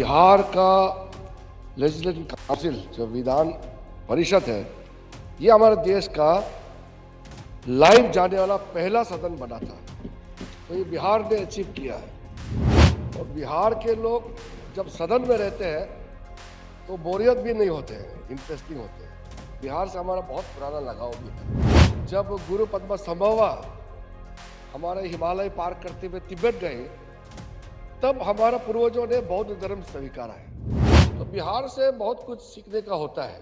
बिहार का legislative council जो विधान परिषद है, ये हमारे देश का लाइव जाने वाला पहला सदन बना था। तो ये बिहार ने अचीव किया है। और बिहार के लोग जब सदन में रहते हैं तो बोरियत भी नहीं होते हैं, इंटरेस्टिंग होते हैं। बिहार से हमारा बहुत पुराना लगाव भी है। जब गुरु पद्मा संभवा हमारे हिमालय पार करते हुए तिब्बत गए, तब हमारा पूर्वजों ने बौद्ध धर्म स्वीकारा है। तो बिहार से बहुत कुछ सीखने का होता है।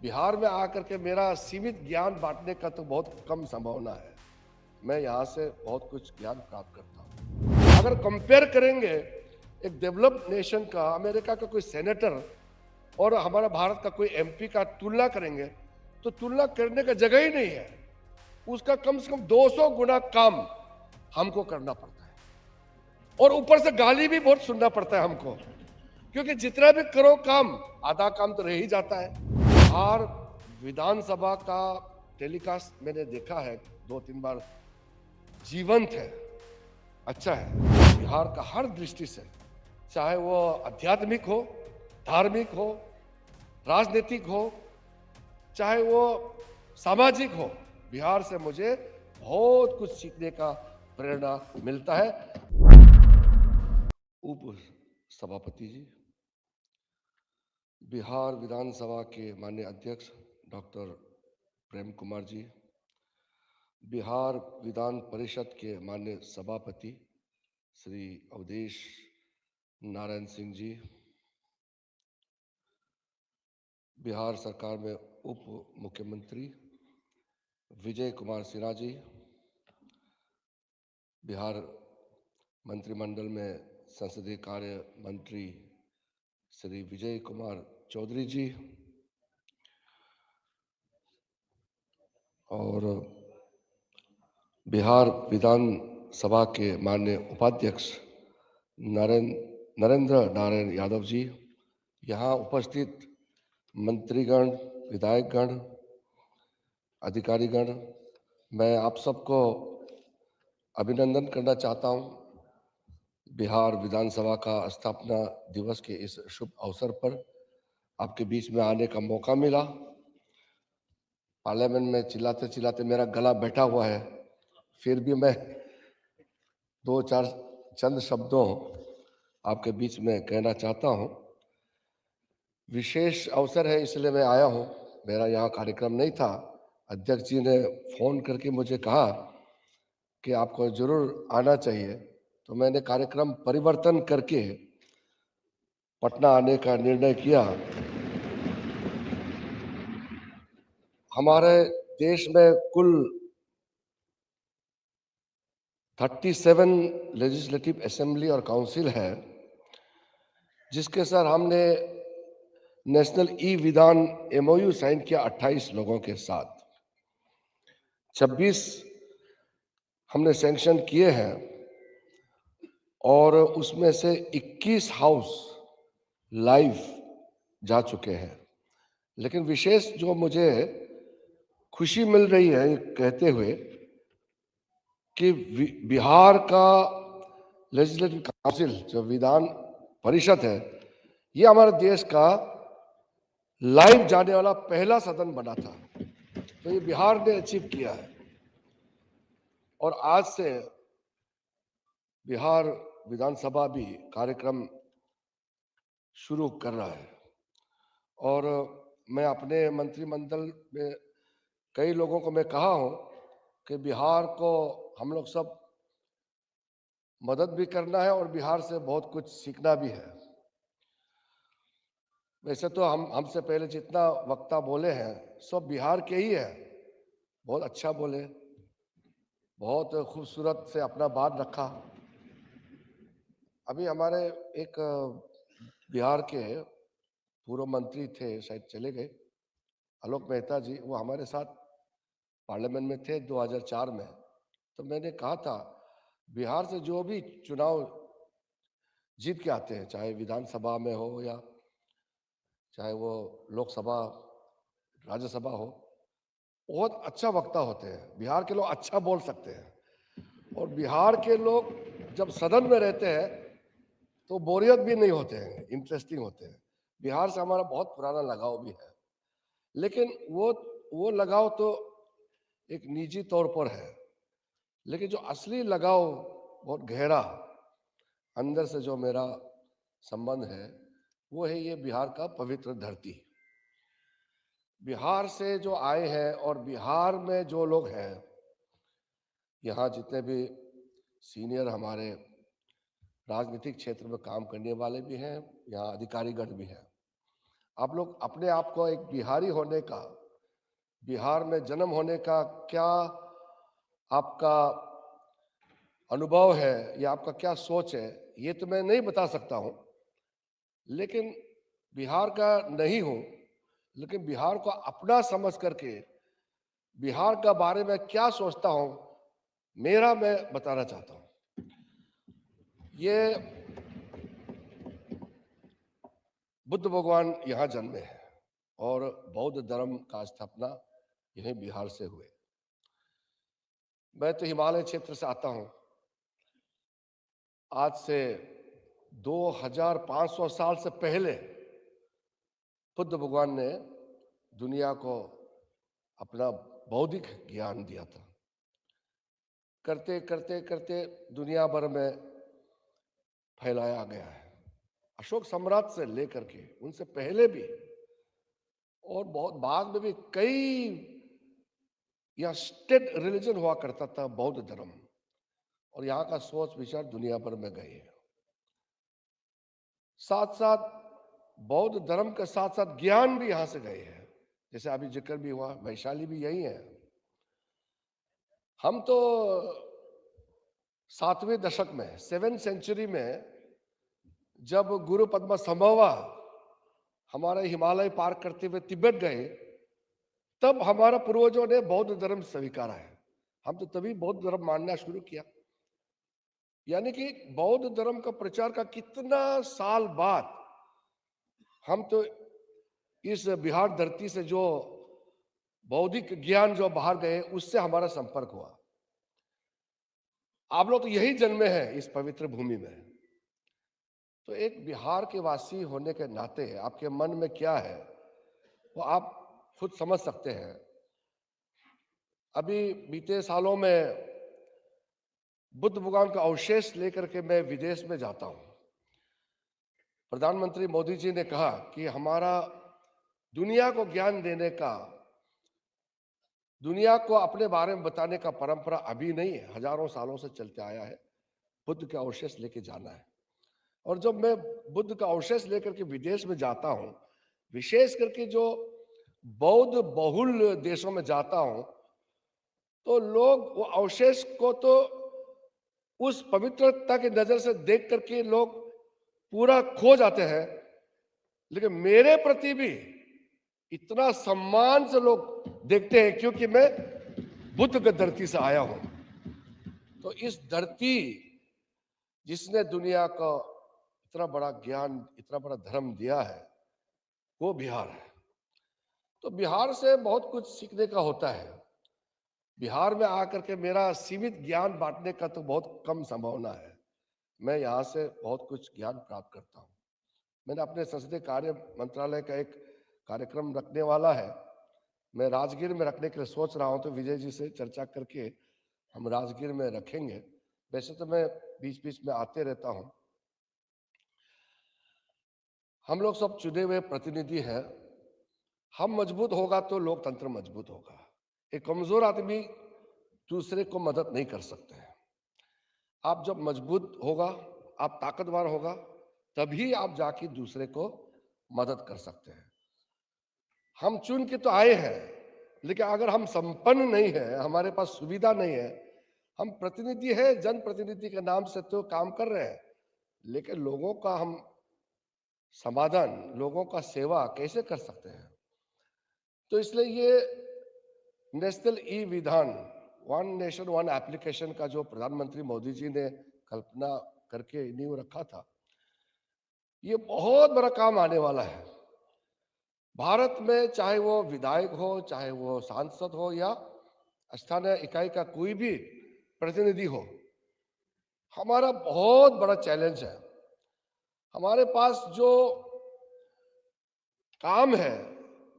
बिहार में आकर के मेरा सीमित ज्ञान बांटने का तो बहुत कम संभावना है। मैं यहाँ से बहुत कुछ ज्ञान प्राप्त करता हूँ। अगर कंपेयर करेंगे एक डेवलप्ड नेशन का, अमेरिका का कोई सेनेटर और हमारा भारत का कोई एमपी का तुलना करेंगे तो तुलना करने का जगह ही नहीं है। उसका कम से कम 200 गुना काम हमको करना पड़ता है और ऊपर से गाली भी बहुत सुनना पड़ता है हमको, क्योंकि जितना भी करो काम, आधा काम तो रह ही जाता है। बिहार विधानसभा का टेलीकास्ट मैंने देखा है 2-3 बार, जीवंत है, अच्छा है। बिहार का हर दृष्टि से, चाहे वो आध्यात्मिक हो, धार्मिक हो, राजनीतिक हो, चाहे वो सामाजिक हो, बिहार से मुझे बहुत कुछ सीखने का प्रेरणा मिलता है। उप सभापति जी, बिहार विधानसभा के माननीय अध्यक्ष डॉक्टर प्रेम कुमार जी, बिहार विधान परिषद के माननीय सभापति श्री अवधेश नारायण सिंह जी, बिहार सरकार में उप मुख्यमंत्री विजय कुमार सिन्हा जी, बिहार मंत्रिमंडल में संसदीय कार्य मंत्री श्री विजय कुमार चौधरी जी, और बिहार विधान सभा के माननीय उपाध्यक्ष नरेंद्र नारायण यादव जी, यहाँ उपस्थित मंत्रीगण, विधायकगण, अधिकारीगण, मैं आप सबको अभिनंदन करना चाहता हूँ। बिहार विधानसभा का स्थापना दिवस के इस शुभ अवसर पर आपके बीच में आने का मौका मिला। पार्लियामेंट में चिल्लाते चिल्लाते मेरा गला बैठा हुआ है, फिर भी मैं 2-4 चंद शब्दों आपके बीच में कहना चाहता हूँ। विशेष अवसर है इसलिए मैं आया हूँ, मेरा यहाँ कार्यक्रम नहीं था। अध्यक्ष जी ने फोन करके मुझे कहा कि आपको जरूर आना चाहिए, तो मैंने कार्यक्रम परिवर्तन करके पटना आने का निर्णय किया। हमारे देश में कुल 37 लेजिस्लेटिव असेंबली और काउंसिल है, जिसके साथ हमने नेशनल ई विधान एमओयू साइन किया 28 लोगों के साथ। 26 हमने सैंक्शन किए हैं और उसमें से 21 हाउस लाइव जा चुके हैं। लेकिन विशेष जो मुझे खुशी मिल रही है ये कहते हुए कि बिहार का लेजिस्लेटिव काउंसिल जो विधान परिषद है, ये हमारे देश का लाइव जाने वाला पहला सदन बना था। तो ये बिहार ने अचीव किया है और आज से बिहार विधानसभा भी कार्यक्रम शुरू कर रहा है। और मैं अपने मंत्रिमंडल में कई लोगों को मैं कहा हूं कि बिहार को हम लोग सब मदद भी करना है और बिहार से बहुत कुछ सीखना भी है। वैसे तो हमसे पहले जितना वक्ता बोले हैं सब बिहार के ही है, बहुत अच्छा बोले, बहुत खूबसूरत से अपना बात रखा। अभी हमारे एक बिहार के पूर्व मंत्री थे, शायद चले गए, आलोक मेहता जी, वो हमारे साथ पार्लियामेंट में थे 2004 में। तो मैंने कहा था बिहार से जो भी चुनाव जीत के आते हैं, चाहे विधानसभा में हो या चाहे वो लोकसभा, राज्यसभा हो, बहुत अच्छा वक्ता होते हैं। बिहार के लोग अच्छा बोल सकते हैं और बिहार के लोग जब सदन में रहते हैं तो बोरियत भी नहीं होते हैं, इंटरेस्टिंग होते हैं। बिहार से हमारा बहुत पुराना लगाव भी है, लेकिन वो लगाव तो एक निजी तौर पर है, लेकिन जो असली लगाव बहुत गहरा अंदर से जो मेरा संबंध है, वो है ये बिहार का पवित्र धरती। बिहार से जो आए हैं और बिहार में जो लोग हैं, यहाँ जितने भी सीनियर हमारे राजनीतिक क्षेत्र में काम करने वाले भी हैं, यहाँ अधिकारीगण भी हैं। आप लोग अपने आप को एक बिहारी होने का, बिहार में जन्म होने का क्या आपका अनुभव है या आपका क्या सोच है, ये तो मैं नहीं बता सकता हूँ, लेकिन बिहार का नहीं हूँ, लेकिन बिहार को अपना समझ करके बिहार का बारे में क्या सोचता हूँ, मेरा मैं बताना चाहता हूँ। ये बुद्ध भगवान यहाँ जन्मे हैं और बौद्ध धर्म का स्थापना यही बिहार से हुए। मैं तो हिमालय क्षेत्र से आता हूँ। आज से 2500 साल से पहले बुद्ध भगवान ने दुनिया को अपना बौद्धिक ज्ञान दिया था। करते करते करते दुनिया भर में फैलाया गया है, अशोक सम्राट से लेकर के उनसे पहले भी और बहुत बाद में भी कई यहाँ स्टेट रिलीजन हुआ करता था बौद्ध धर्म, और यहाँ का सोच विचार दुनिया भर में गए हैं। साथ साथ बौद्ध धर्म के साथ साथ ज्ञान भी यहाँ से गए हैं, जैसे अभी जिक्र भी हुआ, वैशाली भी यही है। हम तो 7वें दशक में 7th सेंचुरी में जब गुरु पद्मा संभवा हमारे हिमालय पार करते हुए तिब्बत गए, तब हमारा पूर्वजों ने बौद्ध धर्म स्वीकारा है। हम तो तभी बौद्ध धर्म मानना शुरू किया। यानी कि बौद्ध धर्म का प्रचार का कितना साल बाद हम तो इस बिहार धरती से जो बौद्धिक ज्ञान जो बाहर गए उससे हमारा संपर्क हुआ। आप लोग तो यही जन्मे हैं इस पवित्र भूमि में, तो एक बिहार के वासी होने के नाते आपके मन में क्या है वो आप खुद समझ सकते हैं। अभी बीते सालों में बुद्ध भगवान का अवशेष लेकर के मैं विदेश में जाता हूं। प्रधानमंत्री मोदी जी ने कहा कि हमारा दुनिया को ज्ञान देने का, दुनिया को अपने बारे में बताने का परंपरा अभी नहीं है, हजारों सालों से चलते आया है। बुद्ध का अवशेष लेके जाना है, और जब मैं बुद्ध का अवशेष लेकर के विदेश में जाता हूं, विशेष करके जो बौद्ध बहुल देशों में जाता हूं, तो लोग वो अवशेष को तो उस पवित्रता की नजर से देख करके लोग पूरा खो जाते हैं, लेकिन मेरे प्रति भी इतना सम्मान से लोग देखते हैं, क्योंकि मैं बुद्ध की धरती से आया हूं। तो इस धरती जिसने दुनिया को इतना बड़ा ज्ञान, इतना बड़ा धर्म दिया है, वो बिहार है। तो बिहार से बहुत कुछ सीखने का होता है। बिहार में आकर के मेरा सीमित ज्ञान बांटने का तो बहुत कम संभावना है। मैं यहाँ से बहुत कुछ ज्ञान प्राप्त करता हूँ। मैंने अपने संसदीय कार्य मंत्रालय का एक कार्यक्रम रखने वाला है, मैं राजगीर में रखने के लिए सोच रहा हूँ, तो विजय जी से चर्चा करके हम राजगीर में रखेंगे। वैसे तो मैं बीच बीच में आते रहता हूँ। हम लोग सब चुने हुए प्रतिनिधि हैं, हम मजबूत होगा तो लोकतंत्र मजबूत होगा। एक कमजोर आदमी दूसरे को मदद नहीं कर सकते हैं। आप जब मजबूत होगा, आप ताकतवर होगा, तभी आप जाके दूसरे को मदद कर सकते हैं। हम चुन के तो आए हैं, लेकिन अगर हम संपन्न नहीं है, हमारे पास सुविधा नहीं है, हम प्रतिनिधि है, जनप्रतिनिधि के नाम से तो काम कर रहे हैं, लेकिन लोगों का हम समाधान, लोगों का सेवा कैसे कर सकते हैं? तो इसलिए ये नेशनल ई विधान, वन नेशन वन एप्लीकेशन का जो प्रधानमंत्री मोदी जी ने कल्पना करके नींव रखा था, ये बहुत बड़ा काम आने वाला है। भारत में चाहे वो विधायक हो, चाहे वो सांसद हो, या स्थानीय इकाई का कोई भी प्रतिनिधि हो, हमारा बहुत बड़ा चैलेंज है हमारे पास जो काम है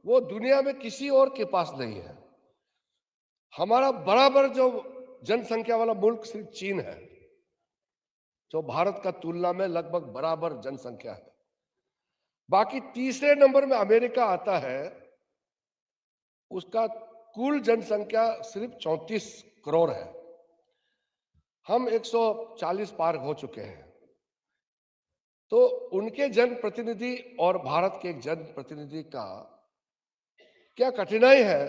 वो दुनिया में किसी और के पास नहीं है। हमारा बराबर जो जनसंख्या वाला मुल्क सिर्फ चीन है, जो भारत का तुलना में लगभग बराबर जनसंख्या है। बाकी तीसरे नंबर में अमेरिका आता है, उसका कुल जनसंख्या सिर्फ 34 करोड़ है। हम 140 पार हो चुके हैं। तो उनके जनप्रतिनिधि और भारत के एक जनप्रतिनिधि का क्या कठिनाई है,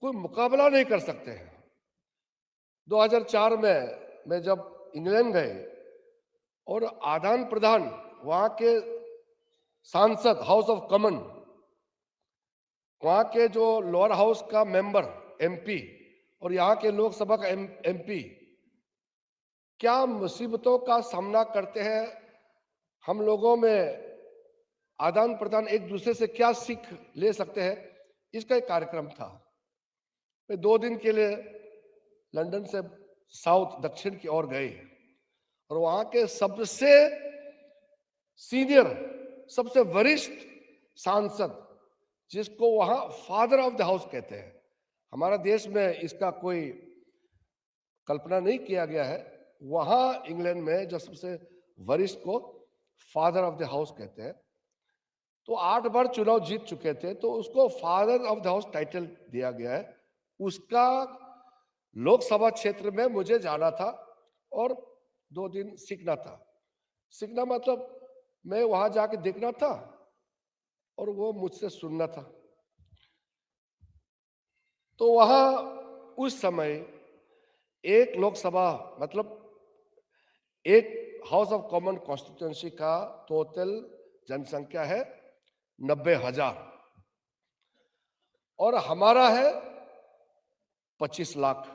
कोई मुकाबला नहीं कर सकते हैं। 2004 में मैं जब इंग्लैंड गए और आदान प्रदान वहां के सांसद, हाउस ऑफ कॉमन, वहां के जो लोअर हाउस का मेंबर एमपी और यहाँ के लोकसभा का एमपी क्या मुसीबतों का सामना करते हैं, हम लोगों में आदान प्रदान एक दूसरे से क्या सीख ले सकते हैं, इसका एक कार्यक्रम था। मैं 2 दिन के लिए लंदन से साउथ दक्षिण की ओर गए और वहां के सबसे सीनियर, सबसे वरिष्ठ सांसद, जिसको वहां फादर ऑफ द हाउस कहते हैं, हमारा देश में इसका कोई कल्पना नहीं किया गया है, वहां इंग्लैंड में जो सबसे वरिष्ठ को फादर ऑफ द हाउस कहते हैं, तो 8 बार चुनाव जीत चुके थे, तो उसको father of the house title दिया गया है। उसका लोकसभा क्षेत्र में मुझे जाना था और 2 दिन सीखना था। सीखना मतलब मैं वहां जाके देखना था और वो मुझसे सुनना था। तो वहां उस समय एक लोकसभा मतलब एक हाउस ऑफ कॉमन कॉन्स्टिट्यूंसी का टोटल जनसंख्या है 90,000 और हमारा है 25 लाख।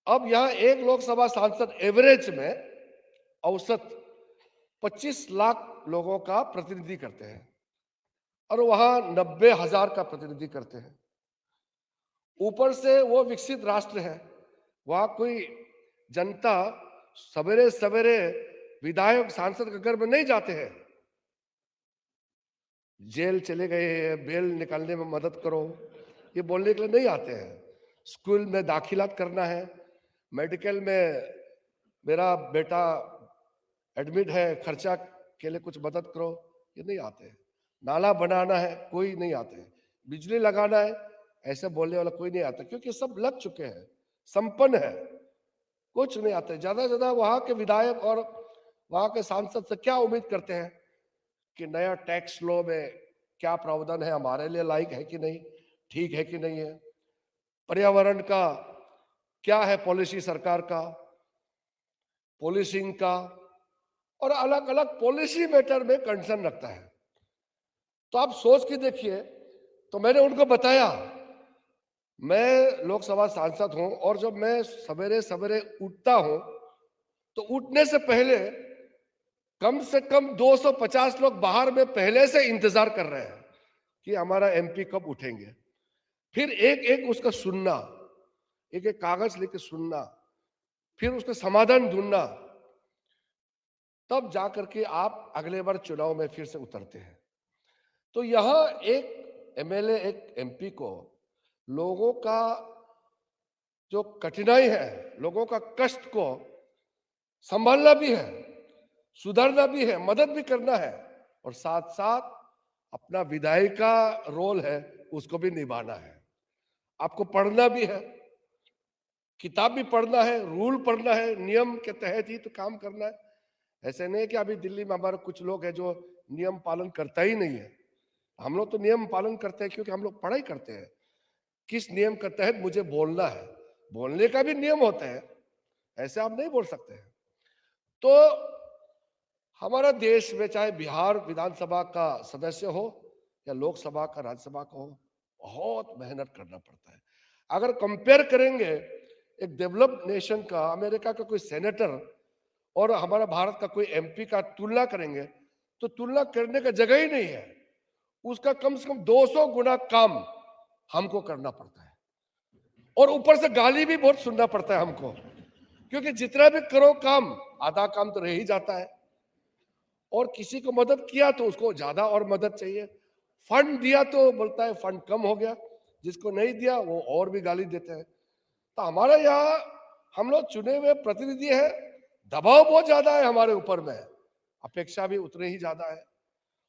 अब यहां एक लोकसभा सांसद एवरेज में औसत 25 लाख लोगों का प्रतिनिधि करते हैं और वहां 90,000 का प्रतिनिधि करते हैं। ऊपर से वो विकसित राष्ट्र है, वहां कोई जनता सवेरे सवेरे विधायक सांसद के घर में नहीं जाते हैं, जेल चले गए हैं, बेल निकालने में मदद करो, ये बोलने के लिए नहीं आते हैं। स्कूल में दाखिलात करना है, मेडिकल में मेरा बेटा एडमिट है, खर्चा के लिए कुछ मदद करो, ये नहीं आते हैं। नाला बनाना है, कोई नहीं आते हैं। बिजली लगाना है, ऐसे बोलने वाला कोई नहीं आता, क्योंकि सब लग चुके हैं, संपन्न है, कुछ नहीं आते। ज्यादा से ज्यादा वहां के विधायक और वहां के सांसद से क्या उम्मीद करते हैं कि नया टैक्स लॉ में क्या प्रावधान है, हमारे लिए लायक है कि नहीं, ठीक है कि नहीं है, पर्यावरण का क्या है पॉलिसी सरकार का, पॉलिसिंग का, और अलग अलग पॉलिसी मैटर में कंसर्न रखता है। तो आप सोच के देखिए। तो मैंने उनको बताया मैं लोकसभा सांसद हूं और जब मैं सवेरे सवेरे उठता हूं तो उठने से पहले कम से कम 250 लोग बाहर में पहले से इंतजार कर रहे हैं कि हमारा एमपी कब उठेंगे। फिर एक एक उसका सुनना, एक एक कागज लेके सुनना, फिर उसका समाधान ढूंढना, तब जाकर के आप अगले बार चुनाव में फिर से उतरते हैं। तो यहां एक एमएलए, एक एमपी को लोगों का जो कठिनाई है, लोगों का कष्ट को संभालना भी है, सुधारना भी है, मदद भी करना है, और साथ साथ अपना विधायी का रोल है उसको भी निभाना है। आपको पढ़ना भी है, किताब भी पढ़ना है, रूल पढ़ना है, नियम के तहत ही तो काम करना है। ऐसे नहीं कि अभी दिल्ली में हमारे कुछ लोग हैं जो नियम पालन करता ही नहीं है। हम लोग तो नियम पालन करते हैं क्योंकि हम लोग पढ़ाई करते हैं, किस नियम के तहत मुझे बोलना है, बोलने का भी नियम होता है, ऐसे आप नहीं बोल सकते हैं। तो हमारा देश में चाहे बिहार विधानसभा का सदस्य हो या लोकसभा का, राज्यसभा का हो, बहुत मेहनत करना पड़ता है। अगर कंपेयर करेंगे एक डेवलप्ड नेशन का, अमेरिका का कोई सेनेटर और हमारा भारत का कोई एमपी का तुलना करेंगे तो तुलना करने का जगह ही नहीं है। उसका कम से कम 200 गुना काम हमको करना पड़ता है और ऊपर से गाली भी बहुत सुनना पड़ता है हमको, क्योंकि जितना भी करो काम, आधा काम तो रह ही जाता है। और किसी को मदद किया तो उसको ज्यादा और मदद चाहिए, फंड दिया तो बोलता है फंड कम हो गया, जिसको नहीं दिया वो और भी गाली देते हैं। तो हमारे यहाँ हम लोग चुने हुए प्रतिनिधि है, दबाव बहुत ज्यादा है हमारे ऊपर में, अपेक्षा भी उतने ही ज्यादा है,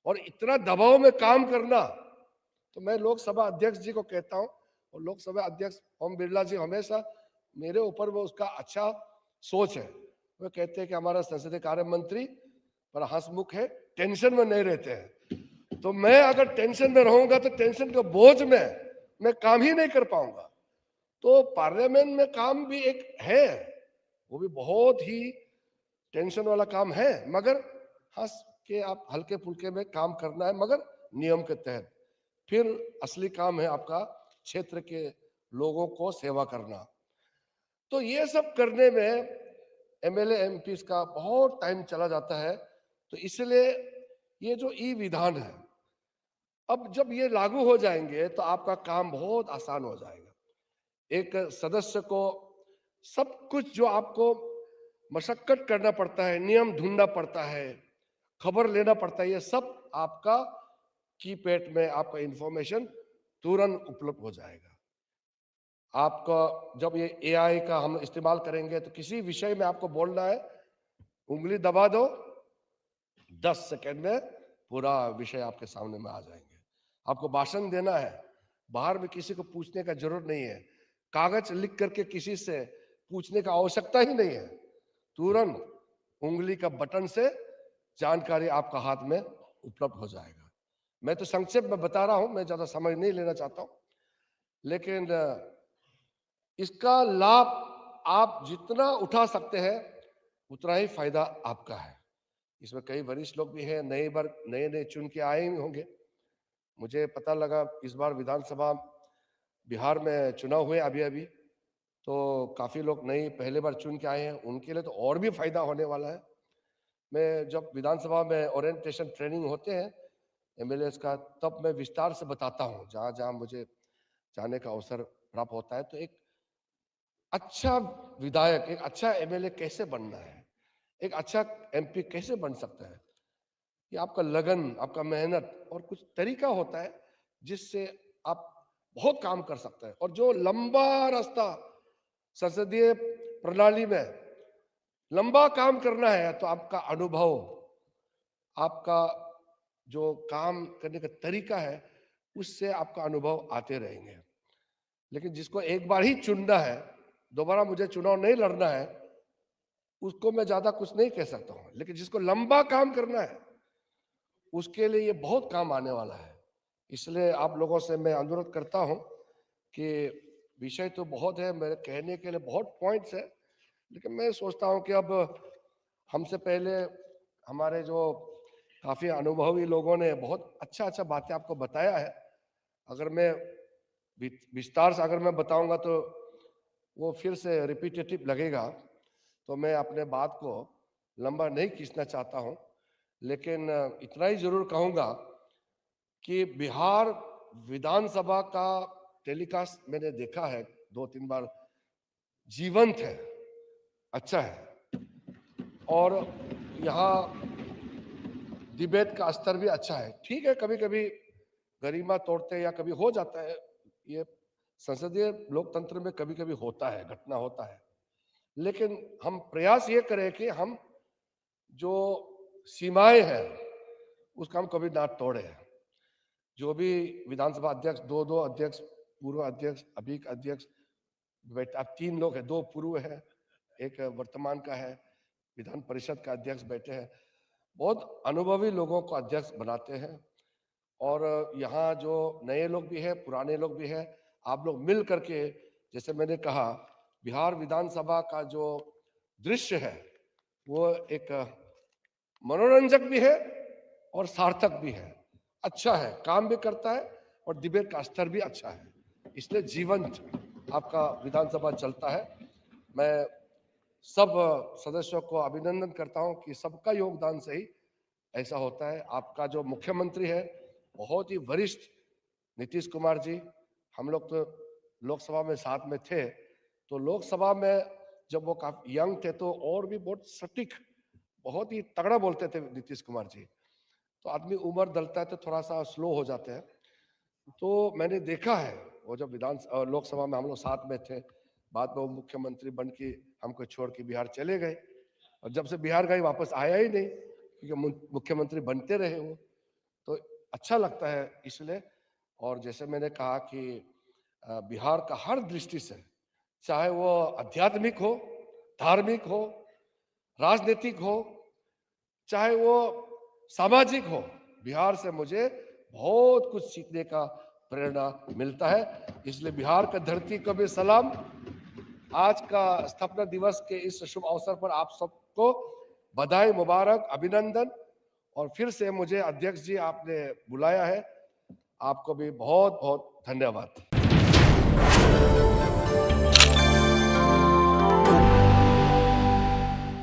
और इतना दबाव में काम करना। तो मैं लोकसभा अध्यक्ष जी को कहता हूं, और लोकसभा अध्यक्ष ओम बिरला जी हमेशा मेरे ऊपर वो उसका अच्छा सोच है। वो कहते हैं कि हमारा संसदीय कार्य मंत्री बड़ा हंसमुख है, टेंशन में नहीं रहते हैं। तो मैं अगर टेंशन में रहूंगा तो टेंशन के बोझ में मैं काम ही नहीं कर पाऊंगा। तो पार्लियामेंट में काम भी एक है, वो भी बहुत ही टेंशन वाला काम है, मगर हंस के आप हल्के फुल्के में काम करना है, मगर नियम के तहत। फिर असली काम है आपका क्षेत्र के लोगों को सेवा करना। तो ये सब करने में एमएलए एमपी का बहुत टाइम चला जाता है। तो इसलिए ये जो ई विधान है, अब जब ये लागू हो जाएंगे तो आपका काम बहुत आसान हो जाएगा। एक सदस्य को सब कुछ जो आपको मशक्कत करना पड़ता है, नियम ढूंढना पड़ता है, खबर लेना पड़ता है, ये सब आपका कीपैड में आपका इंफॉर्मेशन तुरंत उपलब्ध हो जाएगा। आपका जब ये एआई का हम इस्तेमाल करेंगे तो किसी विषय में आपको बोलना है, उंगली दबा दो, 10 सेकंड में पूरा विषय आपके सामने में आ जाएंगे। आपको भाषण देना है, बाहर में किसी को पूछने का जरूरत नहीं है, कागज लिख करके किसी से पूछने का आवश्यकता ही नहीं है, तुरंत उंगली का बटन से जानकारी आपका हाथ में उपलब्ध हो जाएगा। मैं तो संक्षेप में बता रहा हूं, मैं ज्यादा समय नहीं लेना चाहता हूं, लेकिन इसका लाभ आप जितना उठा सकते हैं उतना ही फायदा आपका है। इसमें कई वरिष्ठ लोग भी हैं, नए नए चुन के आए ही होंगे। मुझे पता लगा इस बार विधानसभा बिहार में चुनाव हुए अभी अभी, तो काफी लोग नई पहले बार चुन के आए हैं, उनके लिए तो और भी फायदा होने वाला है। मैं जब विधानसभा में ओरिएंटेशन ट्रेनिंग होते हैं एमएलए का, तब मैं विस्तार से बताता हूँ जहाँ जहाँ मुझे जाने का अवसर प्राप्त होता है। तो एक अच्छा विधायक, एक अच्छा एमएलए कैसे बनना है, एक अच्छा एमपी कैसे बन सकता है, ये आपका लगन, आपका मेहनत और कुछ तरीका होता है जिससे आप बहुत काम कर सकते हैं। और जो लंबा रास्ता संसदीय प्रणाली में लंबा काम करना है, तो आपका अनुभव, आपका जो काम करने का तरीका है, उससे आपका अनुभव आते रहेंगे। लेकिन जिसको एक बार ही चुनना है, दोबारा मुझे चुनाव नहीं लड़ना है, उसको मैं ज्यादा कुछ नहीं कह सकता हूँ। लेकिन जिसको लंबा काम करना है, उसके लिए ये बहुत काम आने वाला है। इसलिए आप लोगों से मैं अनुरोध करता हूँ कि विषय तो बहुत है, मेरे कहने के लिए बहुत पॉइंट्स है, लेकिन मैं सोचता हूँ कि अब हमसे पहले हमारे जो काफी अनुभवी लोगों ने बहुत अच्छा अच्छा बातें आपको बताया है। अगर मैं विस्तार से अगर मैं बताऊंगा तो वो फिर से रिपीटेटिव लगेगा, तो मैं अपने बात को लंबा नहीं खींचना चाहता हूं। लेकिन इतना ही जरूर कहूंगा कि बिहार विधानसभा का टेलीकास्ट मैंने देखा है 2-3 बार, जीवंत है, अच्छा है। और यहाँ डिबेट का स्तर भी अच्छा है। ठीक है, कभी कभी गरिमा तोड़ते हैं या कभी हो जाता है, ये संसदीय लोकतंत्र में कभी कभी होता है, घटना होता है। लेकिन हम प्रयास ये करें कि हम जो सीमाएं हैं उसका हम कभी ना तोड़े। जो भी विधानसभा अध्यक्ष, दो दो अध्यक्ष, पूर्व अध्यक्ष, अभी का अध्यक्ष बैठे, अब 3 लोग हैं, 2 पूर्व है, एक वर्तमान का है, विधान परिषद का अध्यक्ष बैठे हैं। बहुत अनुभवी लोगों को अध्यक्ष बनाते हैं। और यहाँ जो नए लोग भी हैं, पुराने लोग भी हैं, आप लोग मिल करके, जैसे मैंने कहा, बिहार विधानसभा का जो दृश्य है वो एक मनोरंजक भी है और सार्थक भी है, अच्छा है, काम भी करता है और डिबेट का स्तर भी अच्छा है। इसलिए जीवंत आपका विधानसभा चलता है। मैं सब सदस्यों को अभिनंदन करता हूं कि सबका योगदान से ही ऐसा होता है। आपका जो मुख्यमंत्री है बहुत ही वरिष्ठ नीतीश कुमार जी, हम लोग तो लोकसभा में साथ में थे, तो लोकसभा में जब वो काफी यंग थे तो और भी बहुत सटीक बहुत ही तगड़ा बोलते थे नीतीश कुमार जी। तो आदमी उम्र डलता है तो थोड़ा सा स्लो हो जाते हैं। तो मैंने देखा है वो जब लोकसभा में हम लोग साथ में थे, बाद में वो मुख्यमंत्री बन के हमको छोड़ के बिहार चले गए, और जब से बिहार गए वापस आया ही नहीं, क्योंकि मुख्यमंत्री बनते रहे वो। तो अच्छा लगता है इसलिए। और जैसे मैंने कहा कि बिहार का हर दृष्टि से, चाहे वो आध्यात्मिक हो, धार्मिक हो, राजनीतिक हो, चाहे वो सामाजिक हो, बिहार से मुझे बहुत कुछ सीखने का प्रेरणा मिलता है। इसलिए बिहार का धरती को भी सलाम। आज का स्थापना दिवस के इस शुभ अवसर पर आप सबको बधाई, मुबारक, अभिनंदन। और फिर से मुझे अध्यक्ष जी आपने बुलाया है, आपको भी बहुत बहुत धन्यवाद।